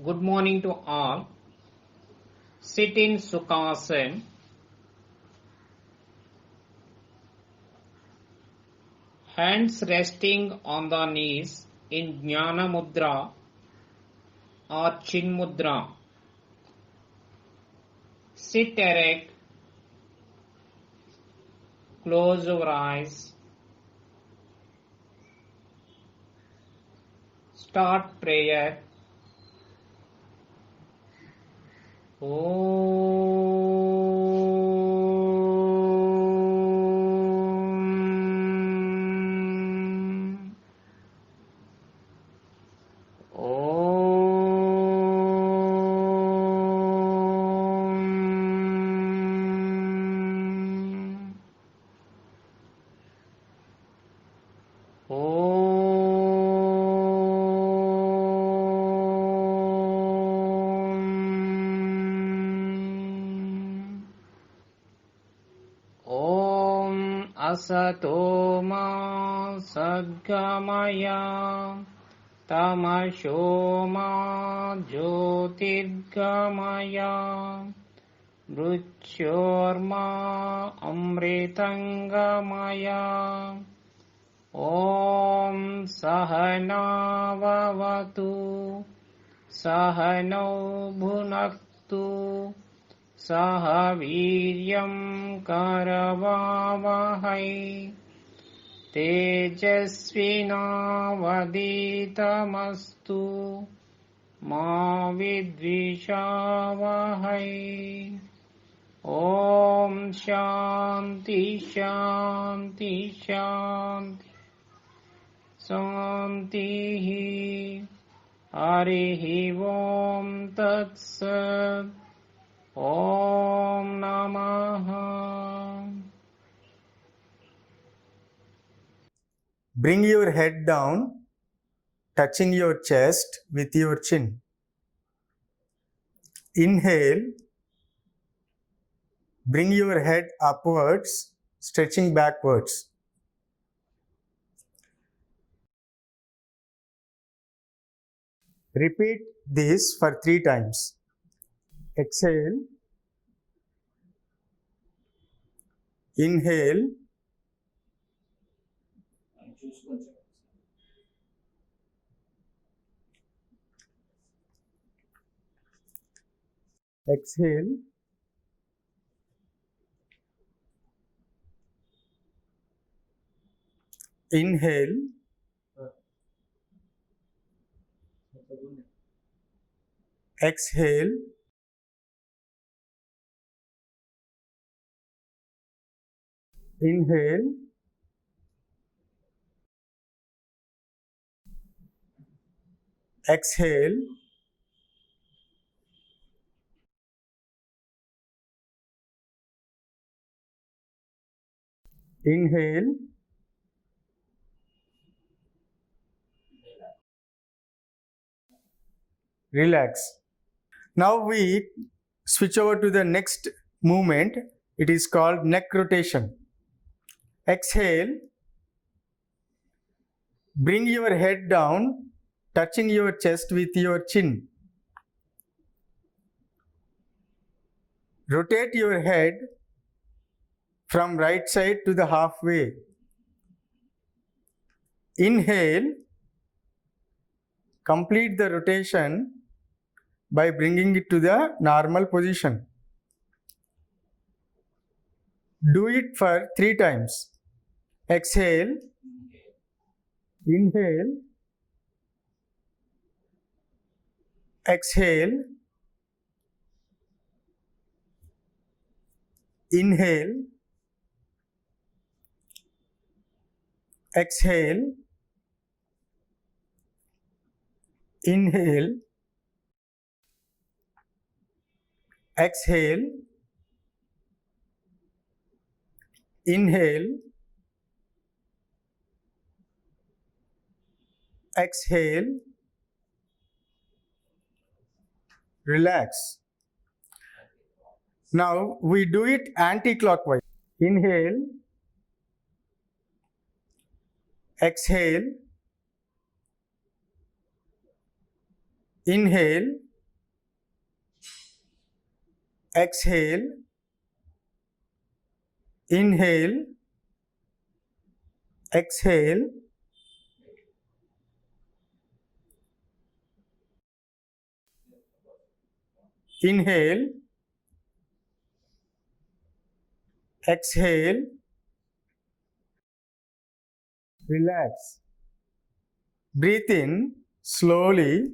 Good morning to all. Sit in Sukhasana. Hands resting on the knees in Jnana Mudra or Chin Mudra. Sit erect. Close your eyes. Start prayer. Asato ma sadgamaya tamasho ma jyotirgamaya mrityorma amritangamaya Om Sahana Vavatu Sahano Bhunaktu Saha Viryam Karavavahai Tejasvinavaditamastu Ma Vidvishavahai Om Shanti Shanti Shanti Santihi Harihi Om Tat Sat Om Namaha. Bring your head down, touching your chest with your chin. Inhale. Bring your head upwards, stretching backwards. Repeat this for 3 times. Exhale. Inhale. Exhale. Inhale. Exhale. Inhale. Exhale. Inhale. Relax. Now we switch over to the next movement. It is called neck rotation. Exhale. Bring your head down, touching your chest with your chin. Rotate your head from right side to the halfway. Inhale. Complete the rotation by bringing it to the normal position. Do it for 3 times. Exhale. Inhale. Exhale. Inhale. Exhale. Inhale. Exhale. Inhale. Exhale. Relax. Now we do it anti-clockwise. Inhale. Exhale. Inhale. exhale, inhale, exhale, inhale, exhale, relax. Breathe in slowly,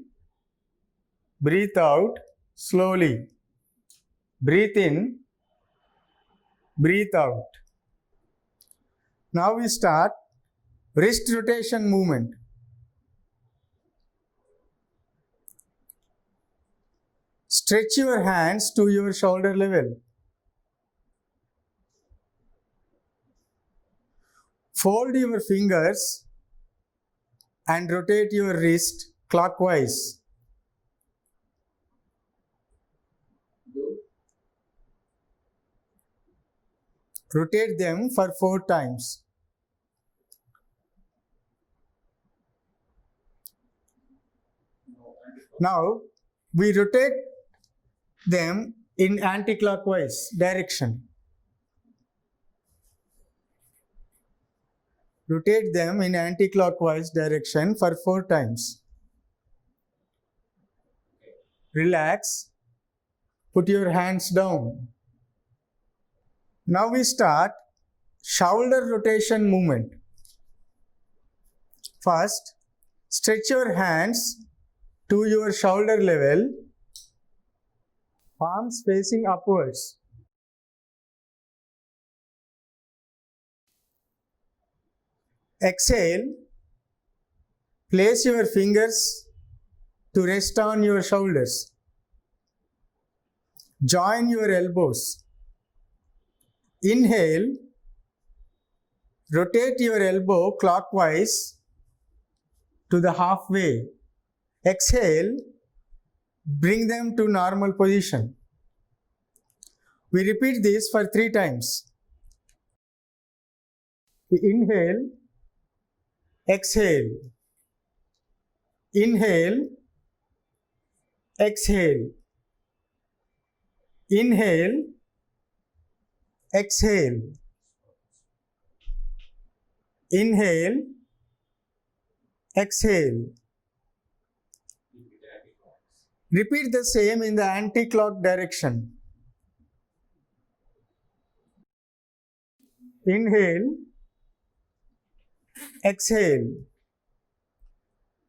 breathe out slowly. Breathe in, breathe out. Now we start wrist rotation movement. Stretch your hands to your shoulder level. Fold your fingers and rotate your wrist clockwise. Rotate them for 4 times. Now we rotate them in anti-clockwise direction. Rotate them in anti-clockwise direction for 4 times. Relax. Put your hands down. Now we start shoulder rotation movement. First, stretch your hands to your shoulder level, palms facing upwards. Exhale, place your fingers to rest on your shoulders. Join your elbows. Inhale, rotate your elbow clockwise to the halfway. Exhale, bring them to normal position. We repeat this for 3 times. We inhale, exhale, inhale, exhale, inhale, exhale, inhale, exhale. Repeat the same in the anti-clock direction. Inhale, exhale,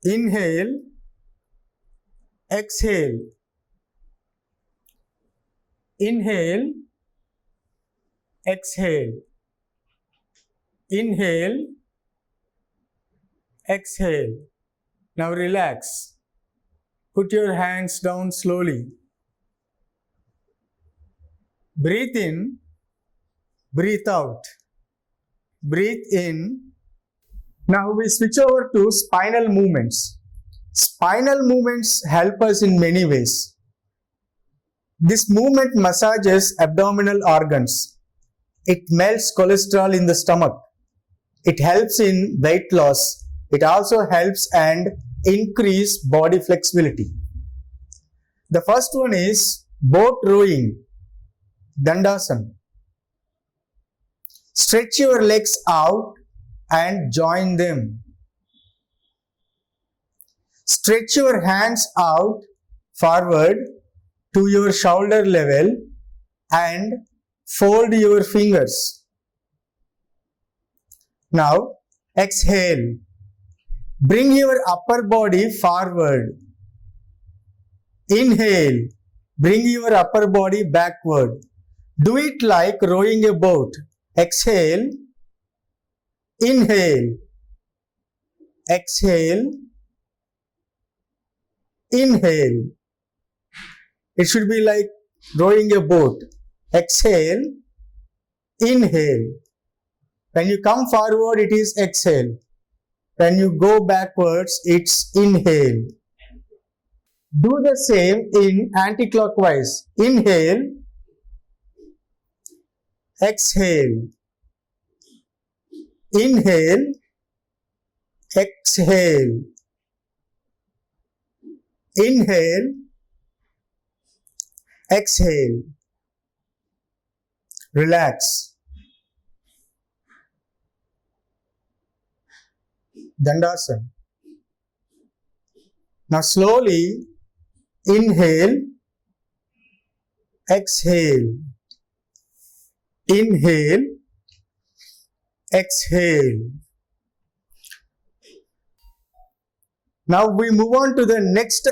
inhale, exhale, inhale, exhale, inhale, exhale. Now relax. Put your hands down slowly. Breathe in, breathe out. Breathe in. Now we switch over to spinal movements. Spinal movements help us in many ways. This movement massages abdominal organs. It melts cholesterol in the stomach. It helps in weight loss. It also helps and increase body flexibility. The first one is boat rowing, Dandasana. Stretch your legs out and join them. Stretch your hands out forward to your shoulder level and fold your fingers. Now exhale. Bring your upper body forward. Inhale. Bring your upper body backward. Do it like rowing a boat. Exhale. Inhale. Exhale. Inhale. It should be like rowing a boat. Exhale. Inhale. When you come forward, it is exhale. When you go backwards, it's inhale. Do the same in anti-clockwise. Inhale, exhale, inhale, exhale, inhale, exhale. Relax. Dandasana. Now slowly inhale, exhale. Inhale, exhale. Now we move on to the next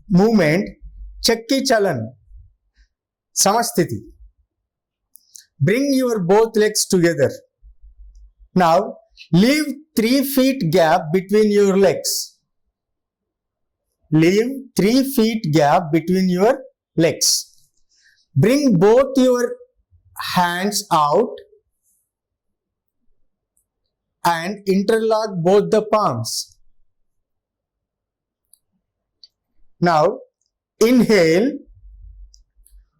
movement, Chakki Chalan, Samasthiti. Bring your both legs together. Now leave 3 feet gap between your legs. Leave 3 feet gap between your legs. Bring both your hands out and interlock both the palms. Now inhale,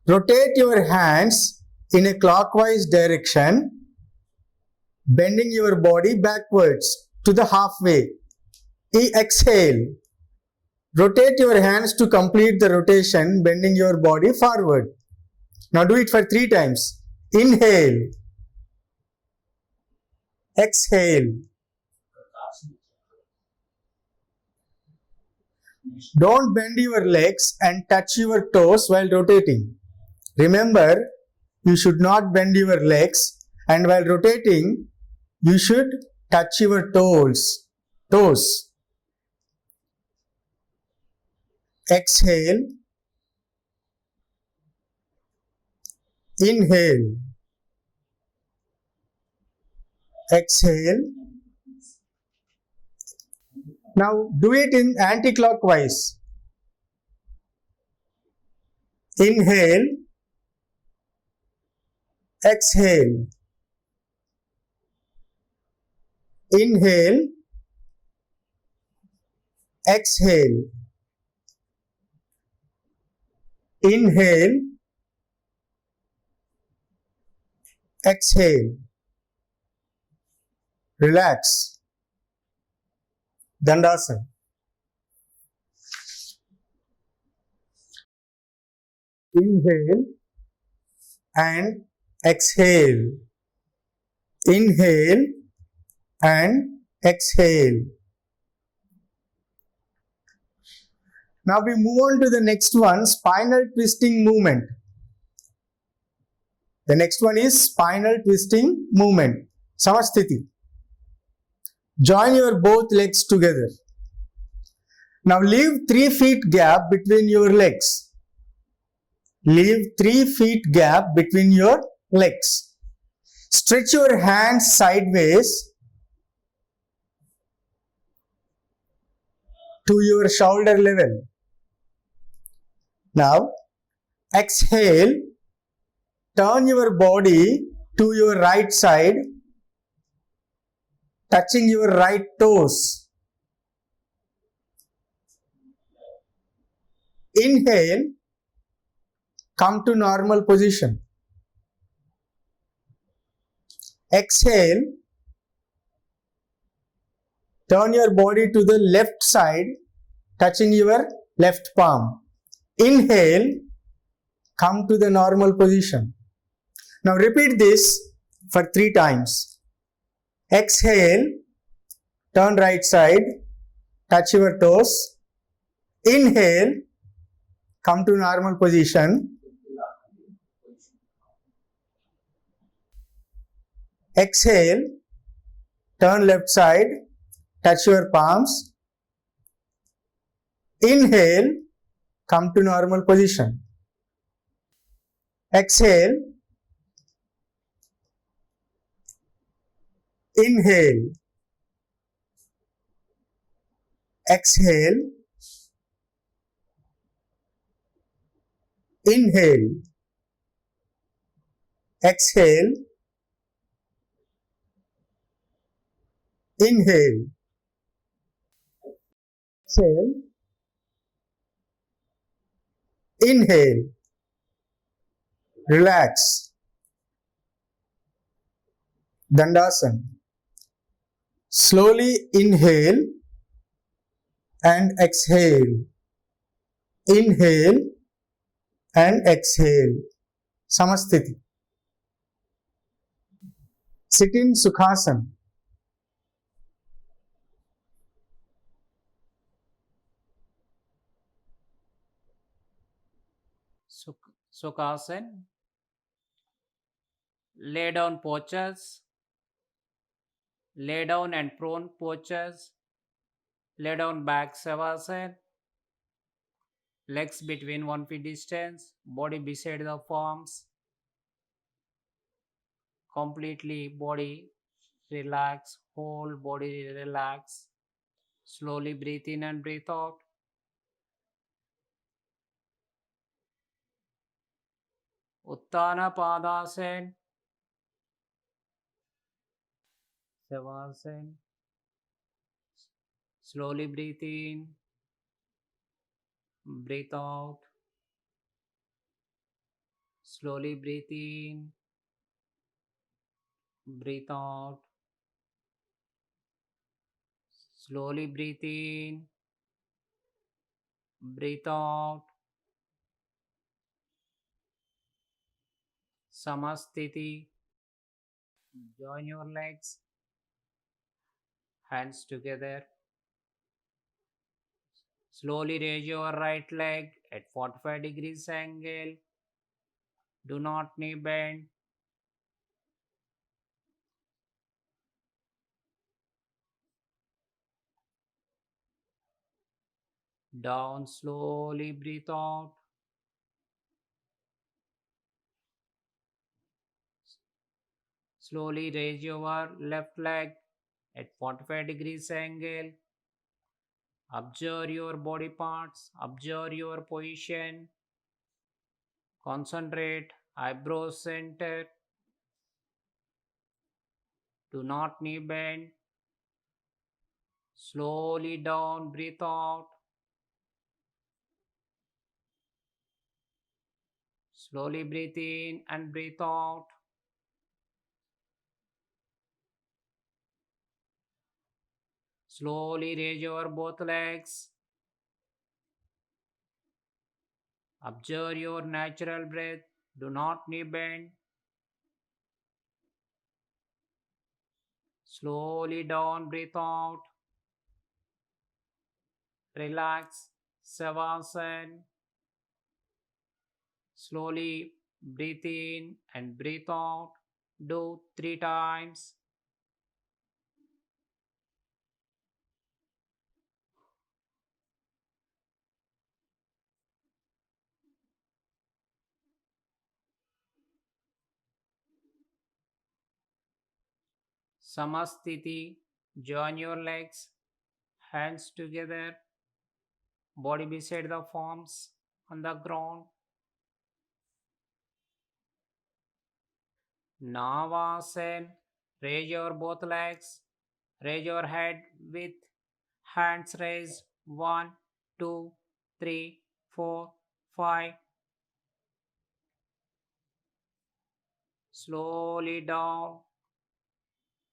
rotate your hands in a clockwise direction, bending your body backwards to the halfway. Exhale, rotate your hands to complete the rotation, bending your body forward. Now do it for 3 times. Inhale, exhale. Don't bend your legs and touch your toes while rotating. Remember, you should not bend your legs, and while rotating, you should touch your toes. Exhale, inhale, exhale. Now do it in anti-clockwise. Inhale, exhale. Inhale, exhale. Inhale, exhale. Relax. Dandasana. Inhale and exhale. Inhale and exhale. Now we move on to the next one, spinal twisting movement. The next one is spinal twisting movement, Samasthiti. Join your both legs together. Now leave 3 feet gap between your legs. Leave 3 feet gap between your legs. Stretch your hands sideways to your shoulder level. Now exhale, turn your body to your right side, touching your right toes. Inhale, come to normal position. Exhale, turn your body to the left side, touching your left palm. Inhale, come to the normal position. Now repeat this for 3 times. Exhale, turn right side, touch your toes. Inhale, come to normal position. Exhale, turn left side, touch your palms. Inhale, come to normal position. Exhale, inhale, exhale, inhale, exhale, inhale, exhale, inhale. Relax. Dandasana. Slowly inhale and exhale. Inhale and exhale. Samasthiti. Sit in Sukhasana. Sukhasana. Lay down postures. Lay down and prone postures. Lay down back Savasana. Legs between 1 feet distance. Body beside the palms. Completely body relax. Whole body relax. Slowly breathe in and breathe out. Uttana Padasana. Savasana. Slowly breathe in. Breathe out. Slowly breathe in. Breathe out. Slowly breathe in. Breathe out. Samastiti. Join your legs. Hands together. Slowly raise your right leg at 45 degrees angle. Do not knee bend. Down, slowly breathe out. Slowly raise your left leg at 45 degrees angle. Observe your body parts. Observe your position. Concentrate. Eyebrows center. Do not knee bend. Slowly down, breathe out. Slowly breathe in and breathe out. Slowly raise your both legs. Observe your natural breath. Do not knee bend. Slowly down, breathe out. Relax. Savasana. Slowly breathe in and breathe out. Do 3 times. Samastiti. Join your legs. Hands together. Body beside the palms on the ground. Navasana. Raise your both legs. Raise your head with hands raised. 1, 2, 3, 4, 5. Slowly down.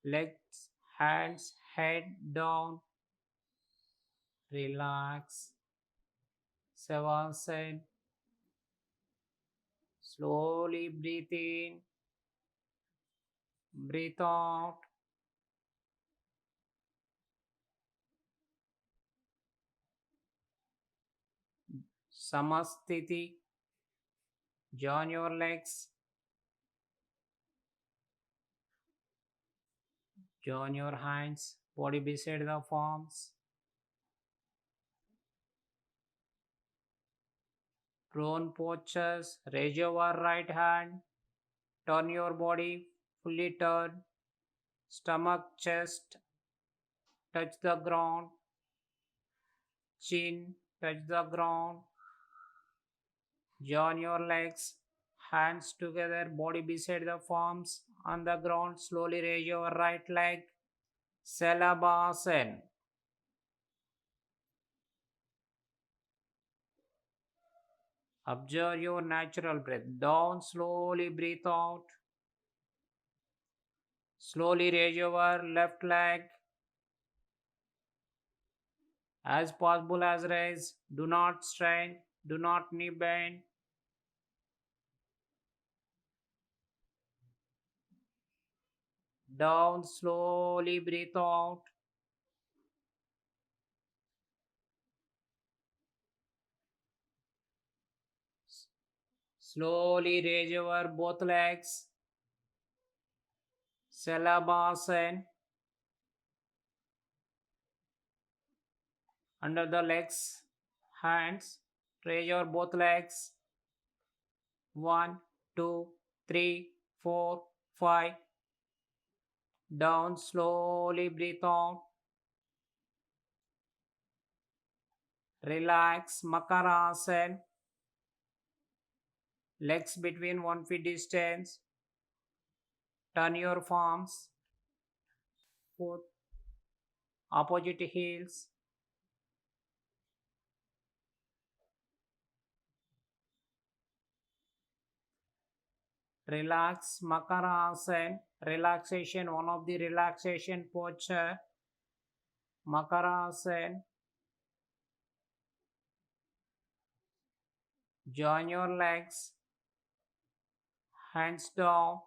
Legs, hands, head down. Relax. Savasana. Slowly breathe in. Breathe out. Samastiti. Join your legs. Join your hands. Body beside the palms. Prone postures. Raise your right hand. Turn your body. Fully turn. Stomach, chest. Touch the ground. Chin. Touch the ground. Join your legs. Hands together. Body beside the palms. On the ground. Slowly raise your right leg. Salabhasana. Observe your natural breath. Down, slowly breathe out. Slowly raise your left leg. As possible as raise. Do not strain. Do not knee bend. Down, slowly breathe out. Slowly raise your both legs. Shalabhasana. Under the legs, hands. Raise your both legs. 1, 2, 3, 4, 5. Down, slowly breathe out. Relax, Makarasana. Legs between 1 feet distance. Turn your palms. Foot. Opposite heels. Relax, Makarasana. Relaxation, one of the relaxation posture. Makarasana. Join your legs. Hands down.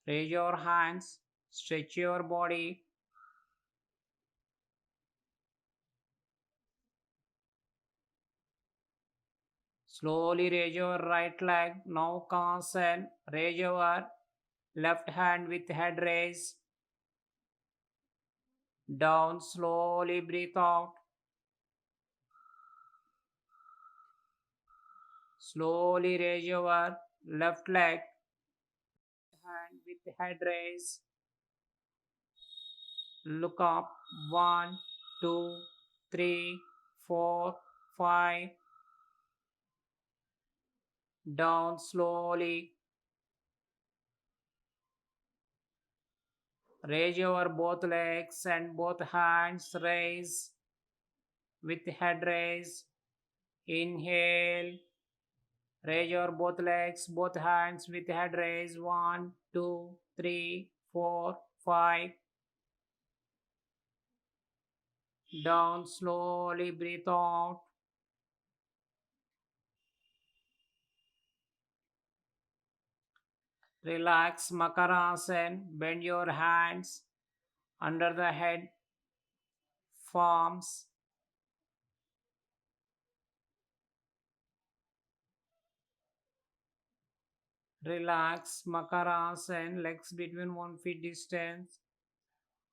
Raise your hands. Stretch your body. Slowly raise your right leg. Now Kansan. Raise your left hand with head raise. Down. Slowly breathe out. Slowly raise your left leg. Hand with head raise. Look up. 1, 2, 3, 4, 5. Down slowly. Raise your both legs and both hands raise with head raise. Inhale. Raise your both legs, both hands with head raise. 1, 2, 3, 4, 5. Down slowly, breathe out. Relax, Makarasana. Bend your hands under the head, palms. Relax, Makarasana. Legs between 1 feet distance.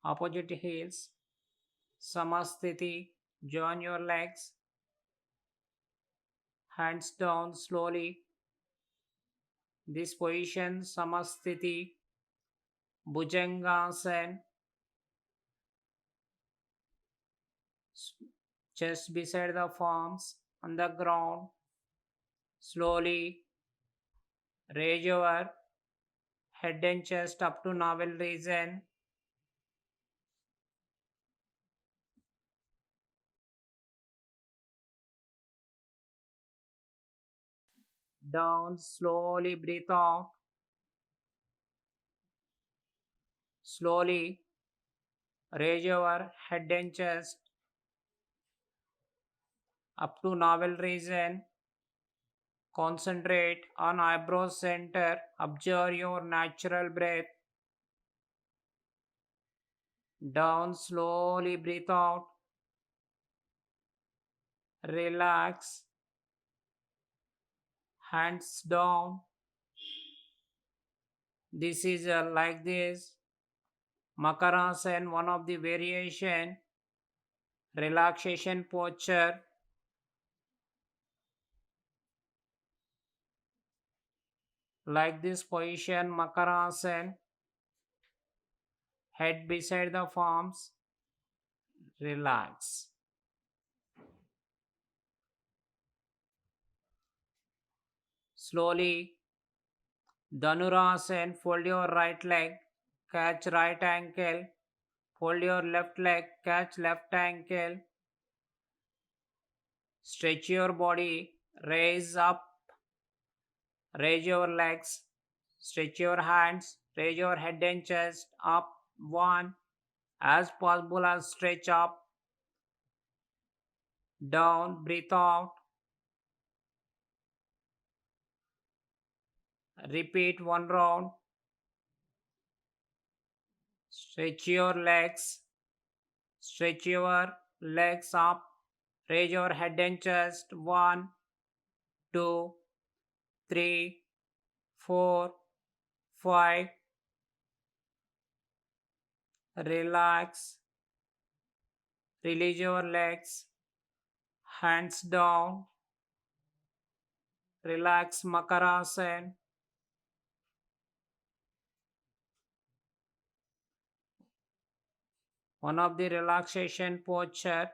Opposite heels. Samasthiti. Join your legs. Hands down slowly. This position, Samasthiti. Bhujangasana. Chest beside the palms on the ground. Slowly raise your head and chest up to navel region. Down, slowly breathe out. Slowly raise your head and chest up to navel region. Concentrate on eyebrow center. Observe your natural breath. Down, slowly breathe out. Relax. Hands down. This is like this. Makarasana, one of the variation. Relaxation posture. Like this position, Makarasana. Head beside the palms. Relax. Slowly, Dhanurasana. Fold your right leg. Catch right ankle. Fold your left leg. Catch left ankle. Stretch your body. Raise up. Raise your legs. Stretch your hands. Raise your head and chest up. 1. As possible as stretch up. Down. Breathe out. Repeat one round. Stretch your legs. Stretch your legs up. Raise your head and chest. 1, 2, 3, 4, 5. Relax. Release your legs. Hands down. Relax Makarasana. One of the relaxation posture.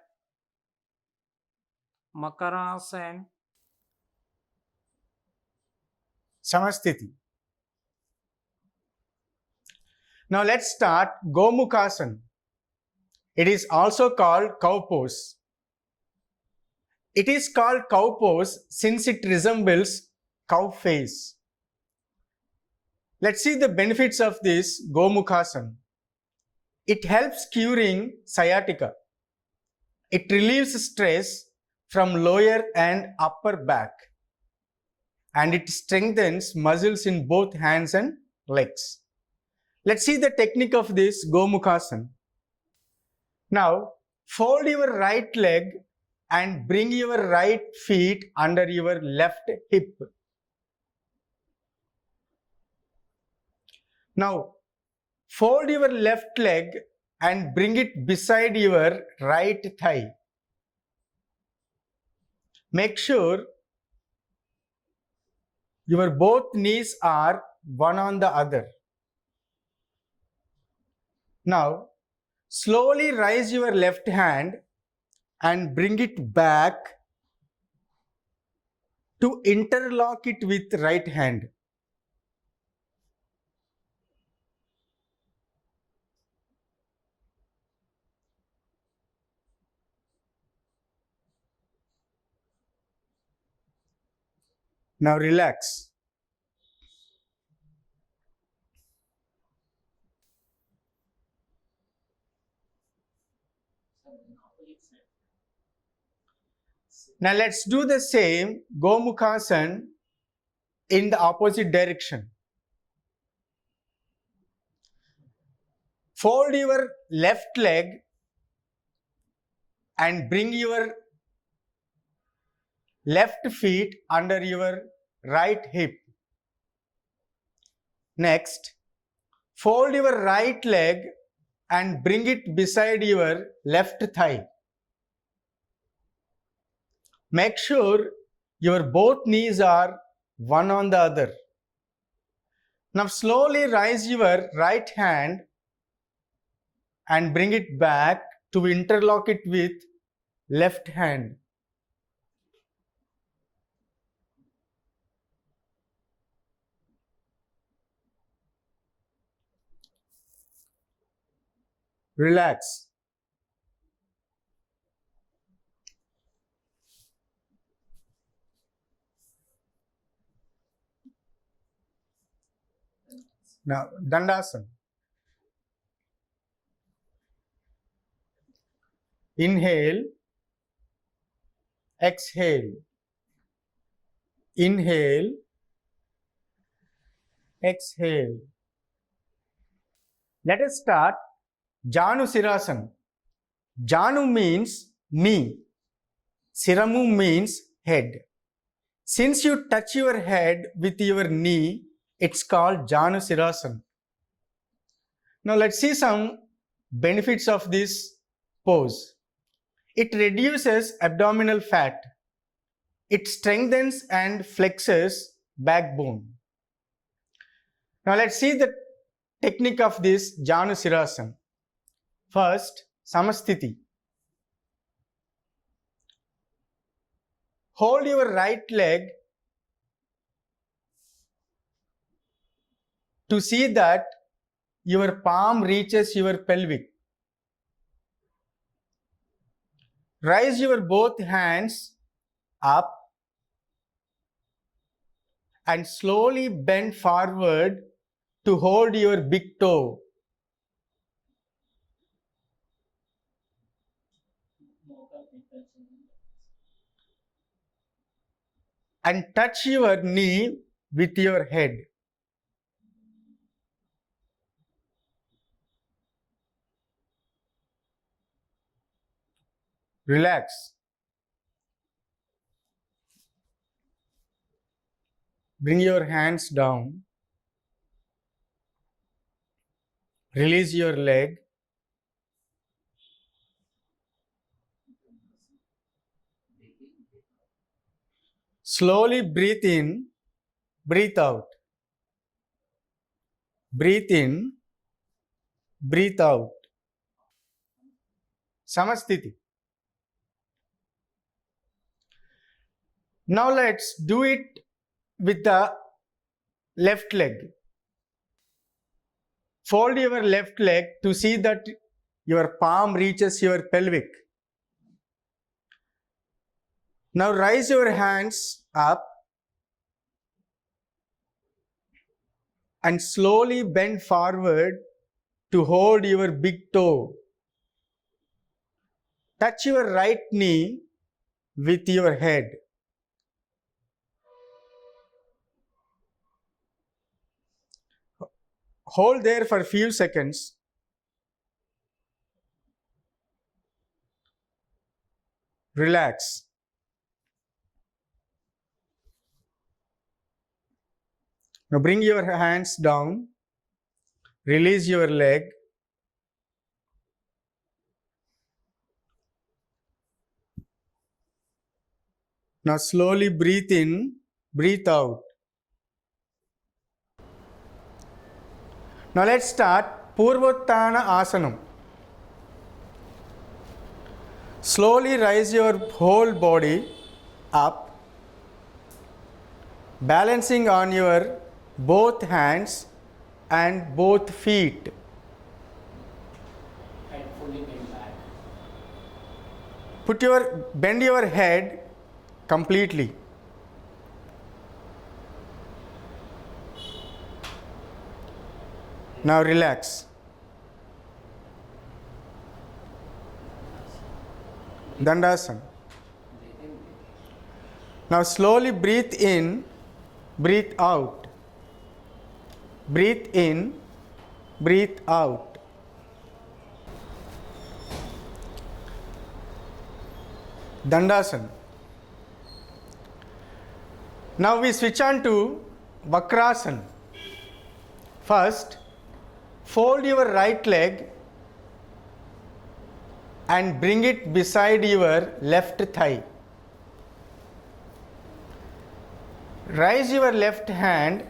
Makarasana. Samasthiti. Now let's start Gomukhasana. It is also called cow pose. It is called cow pose since it resembles cow face. Let's see the benefits of this Gomukhasana. It helps curing sciatica. It relieves stress from lower and upper back. And it strengthens muscles in both hands and legs. Let's see the technique of this Gomukhasana. Now, fold your right leg and bring your right feet under your left hip. Now, fold your left leg and bring it beside your right thigh. Make sure your both knees are one on the other. Now, slowly raise your left hand and bring it back to interlock it with right hand. Now relax. Now let's do the same Gomukhasana in the opposite direction. Fold your left leg and bring your left feet under your right hip. Next, fold your right leg and bring it beside your left thigh. Make sure your both knees are one on the other. Now slowly raise your right hand and bring it back to interlock it with left hand. Relax. Now, Dandasana. Inhale, exhale. Inhale, exhale. Let us start Janu Sirasana. Janu means knee. Siramu means head. Since you touch your head with your knee, it's called Janu Sirasana. Now let's see some benefits of this pose. It reduces abdominal fat. It strengthens and flexes backbone. Now let's see the technique of this Janu Sirasana. First, Samasthiti. Hold your right leg to see that your palm reaches your pelvic. Raise your both hands up and slowly bend forward to hold your big toe. And touch your knee with your head. Relax. Bring your hands down. Release your leg. Slowly breathe in, breathe out. Breathe in, breathe out. Samasthiti. Now let's do it with the left leg. Fold your left leg to see that your palm reaches your pelvic. Now raise your hands up and slowly bend forward to hold your big toe. Touch your right knee with your head. Hold there for a few seconds. Relax. Now bring your hands down. Release your leg. Now slowly breathe in, breathe out. Now let's start Purvottana Asanam. Slowly rise your whole body up, balancing on your both hands and both feet. Head fully bent back. Bend your head completely. Now relax. Dandasana. Now slowly breathe in, breathe out. Breathe in, breathe out. Dandasana. Now we switch on to Vakrasana. First, fold your right leg and bring it beside your left thigh. Raise your left hand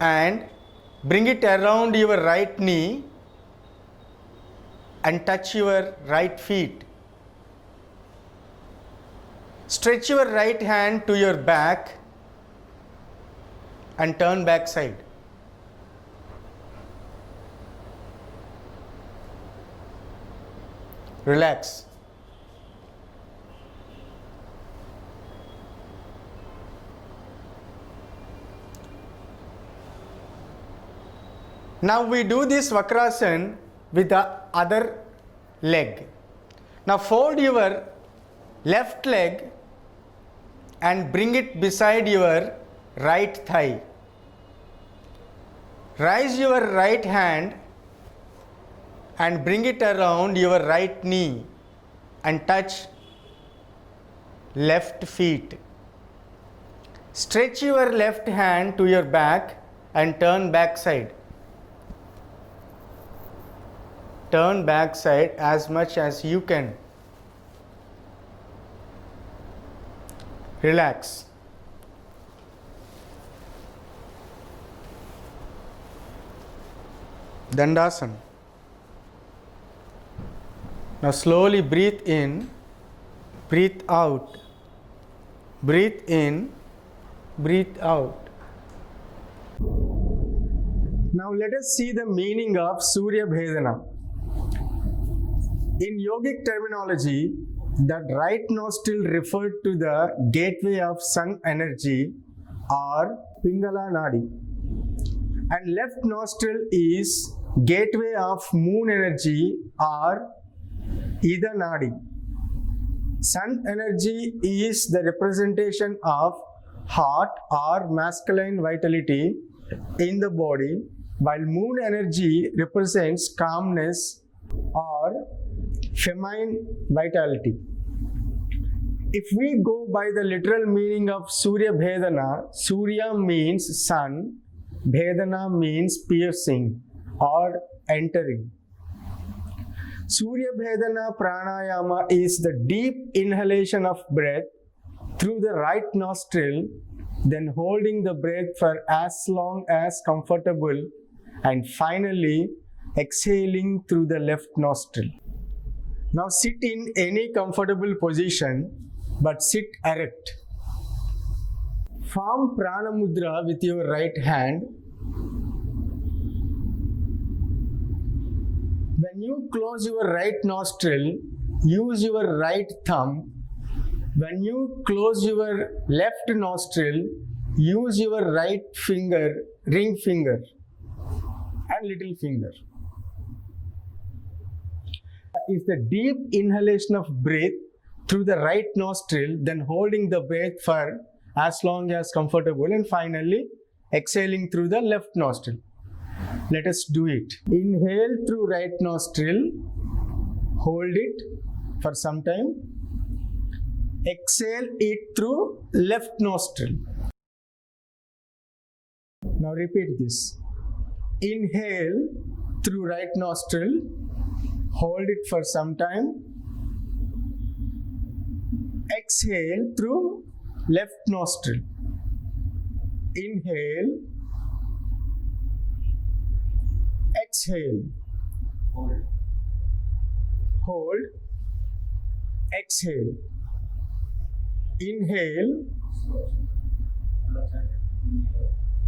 and bring it around your right knee and touch your right feet. Stretch your right hand to your back and turn back side. Relax. Now we do this Vakrasana with the other leg. Now fold your left leg and bring it beside your right thigh. Raise your right hand and bring it around your right knee and touch left feet. Stretch your left hand to your back and turn back side. Turn back side as much as you can. Relax. Dandasana. Now slowly breathe in, breathe out. Breathe in, breathe out. Now let us see the meaning of Surya Bhedana. In yogic terminology, the right nostril referred to the gateway of sun energy or Pingala Nadi, and left nostril is gateway of moon energy or Ida Nadi. Sun energy is the representation of heart or masculine vitality in the body, while moon energy represents calmness or feminine vitality. If we go by the literal meaning of Surya Bhedana, Surya means sun, Bhedana means piercing or entering. Surya Bhedana Pranayama is the deep inhalation of breath through the right nostril, then holding the breath for as long as comfortable, and finally exhaling through the left nostril. Now sit in any comfortable position, but sit erect. Form Prana Mudra with your right hand. When you close your right nostril, use your right thumb. When you close your left nostril, use your right finger, ring finger, and little finger. Is the deep inhalation of breath through the right nostril, then holding the breath for as long as comfortable, and finally exhaling through the left nostril. Let us do it. Inhale through right nostril, hold it for some time. Exhale it through left nostril. Now repeat this. Inhale through right nostril, hold it for some time. Exhale through left nostril. Inhale. Exhale. Hold. Exhale. Inhale.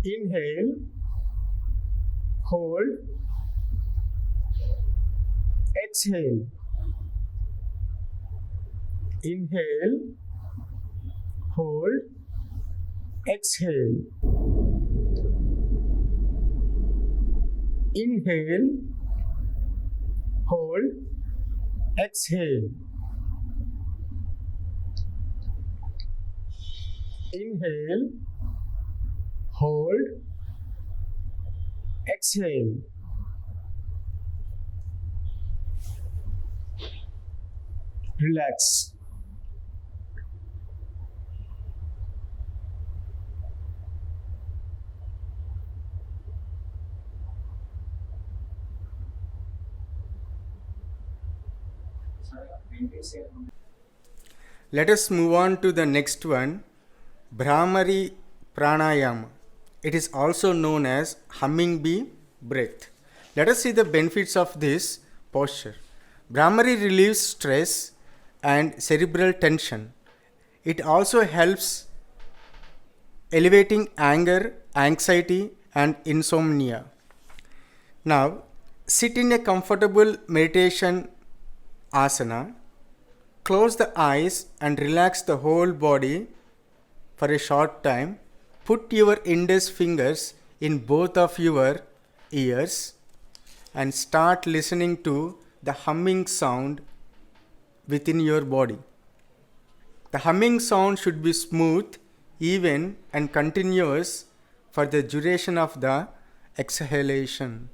Inhale. Hold. Exhale. Inhale. Hold. Exhale. Inhale. Hold. Exhale. Inhale. Hold. Exhale. Relax. Let us move on to the next one, Bhramari Pranayama. It is also known as humming bee breath. Let us see the benefits of this posture. Bhramari relieves stress and cerebral tension. It also helps elevating anger, anxiety, and insomnia. Now, sit in a comfortable meditation asana. Close the eyes and relax the whole body for a short time. Put your index fingers in both of your ears and start listening to the humming sound within your body. The humming sound should be smooth, even, and continuous for the duration of the exhalation.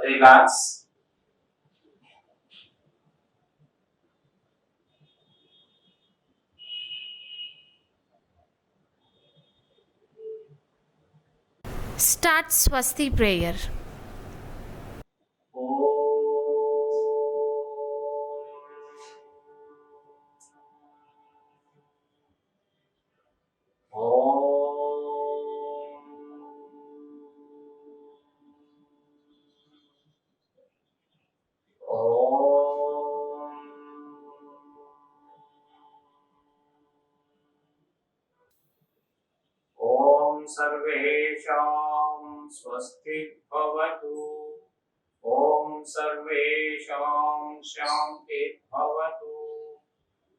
Relax. Start Swasti prayer. सर्वेषां स्वस्ति भवतु ॐ सर्वेषां शान्ति भवतु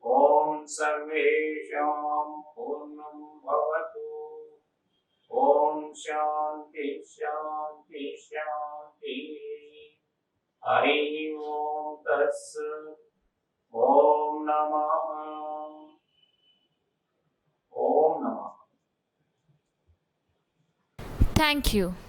ॐ सर्वेषां पूर्णं भवतु ॐ शान्ति शान्ति शान्ति हरिः ॐ तत्सत् ॐ नमः ॐ नमः Thank you.